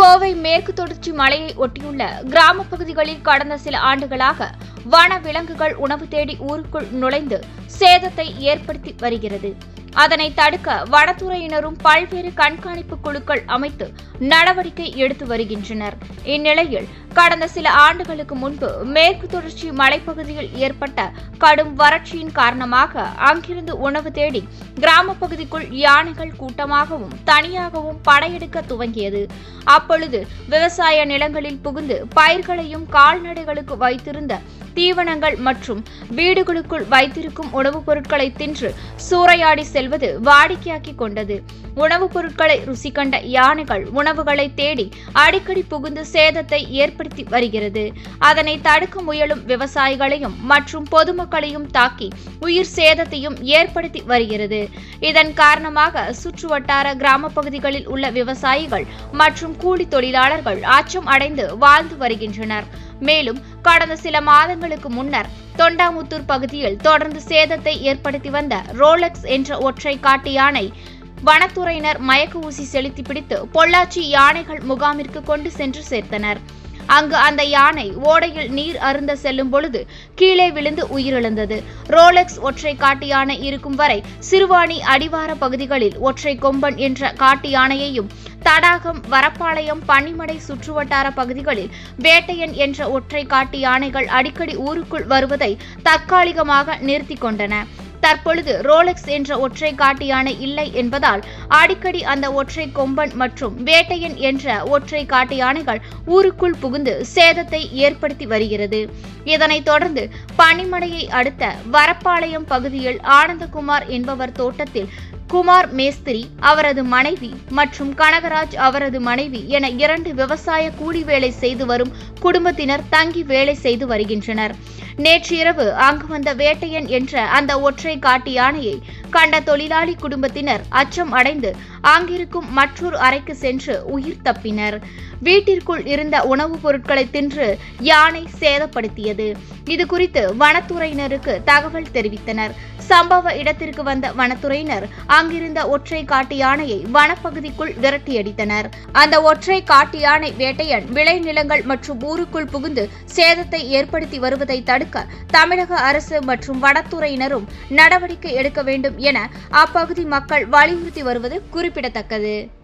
கோவை மேற்கு தொடர்ச்சி மலையை ஒட்டியுள்ள கிராம பகுதிகளில் கடந்த சில ஆண்டுகளாக வன விலங்குகள் உணவு தேடி ஊருக்குள் நுழைந்து சேதத்தை ஏற்படுத்தி வருகிறது. அதனை தடுக்க வனத்துறையினரும் பல்வேறு கண்காணிப்பு குழுக்கள் அமைத்து நடவடிக்கை எடுத்து வருகின்றனர். இந்நிலையில் கடந்த சில ஆண்டுகளுக்கு முன்பு மேற்கு தொடர்ச்சி மலைப்பகுதியில் ஏற்பட்ட கடும் வறட்சியின் காரணமாக அங்கிருந்து உணவு தேடி கிராம பகுதிக்குள் யானைகள் கூட்டமாகவும் தனியாகவும் படையெடுக்க துவங்கியது. அப்பொழுது விவசாய நிலங்களில் புகுந்து பயிர்களையும் கால்நடைகளுக்கு வைத்திருந்த தீவனங்கள் மற்றும் வீடுகளுக்குள் வைத்திருக்கும் உணவுப் பொருட்களை தின்று சூறையாடி செல்வது வாடிக்கையாக்கி கொண்டது. உணவுப் பொருட்களை ருசி கண்ட யானைகள் உணவுகளை தேடி அடிக்கடி புகுந்து சேதத்தை ஏற்படுத்தி வருகிறது. அதனை தடுக்க முயலும் விவசாயிகளையும் மற்றும் பொதுமக்களையும் தாக்கி உயிர் சேதத்தையும் ஏற்படுத்தி வருகிறது. இதன் காரணமாக சுற்றுவட்டார கிராம பகுதிகளில் உள்ள விவசாயிகள் மற்றும் கூலி தொழிலாளர்கள் அச்சம் அடைந்து வாழ்ந்து வருகின்றனர். மேலும் கடந்த சில மாதங்களுக்கு முன்னர் தொண்டாமுத்தூர் பகுதியில் தொடர்ந்து சேதத்தை ஏற்படுத்தி வந்த ரோலக்ஸ் என்ற ஒற்றை காட்டு யானை வனத்துறையினர் மயக்க ஊசி செலுத்தி பிடித்து பொள்ளாச்சி யானைகள் முகாமிற்கு கொண்டு சென்று சேர்த்தனர். அங்கு அந்த யானை ஓடையில் நீர் அருந்த செல்லும் பொழுது கீழே விழுந்து உயிரிழந்தது. ரோலக்ஸ் ஒற்றை காட்டு யானை இருக்கும் வரை சிறுவாணி அடிவார பகுதிகளில் ஒற்றை கொம்பன் என்ற காட்டு யானையையும், தடாகம், வரப்பாளையம், பன்னிமடை சுற்றுவட்டார பகுதிகளில் வேட்டையன் என்ற ஒற்றை காட்டு யானைகள் அடிக்கடி ஊருக்குள் வருவதை தற்காலிகமாக நிறுத்தி கொண்டன. தற்பொழுது ரோலக்ஸ் என்ற ஒற்றை காட்டு யானை இல்லை என்பதால் அடிக்கடி அந்த ஒற்றை கொம்பன் மற்றும் வேட்டையன் என்ற ஒற்றை காட்டு யானைகள் ஊருக்குள் புகுந்து சேதத்தை ஏற்படுத்தி வருகிறது. இதனைத் தொடர்ந்து பன்னிமடையை அடுத்த வரப்பாளையம் பகுதியில் ஆனந்தகுமார் என்பவர் தோட்டத்தில் குமார் மேஸ்திரி, அவரது மனைவி மற்றும் கனகராஜ் அவரது மனைவி என 2 விவசாய கூலி வேலை செய்து வரும் குடும்பத்தினர் தங்கி வேலை செய்து வருகின்றனர். நேற்று இரவு அங்கு வந்த வேட்டையன் என்ற அந்த ஒற்றை காட்டு யானையை கண்ட தொழிலாளி குடும்பத்தினர் அச்சம் அடைந்து அங்கிருக்கும் மற்றொரு அறைக்கு சென்று உயிர் தப்பினர். வீட்டிற்குள் இருந்த உணவுப் பொருட்களை தின்று யானை சேதப்படுத்தியது. இதுகுறித்து வனத்துறையினருக்கு தகவல் தெரிவித்தனர். சம்பவ இடத்திற்கு வந்த வனத்துறையினர் அங்கிருந்த ஒற்றை காட்டு யானையை வனப்பகுதிக்குள் விரட்டியடித்தனர். அந்த ஒற்றை காட்டு யானை வேட்டையன் விளைநிலங்கள் மற்றும் ஊருக்குள் புகுந்து சேதத்தை ஏற்படுத்தி வருவதை தடுக்க தமிழக அரசு மற்றும் வனத்துறையினரும் நடவடிக்கை எடுக்க வேண்டும் என அப்பகுதி மக்கள் வலியுறுத்தி வருவது குறிப்பிடத்தக்கது.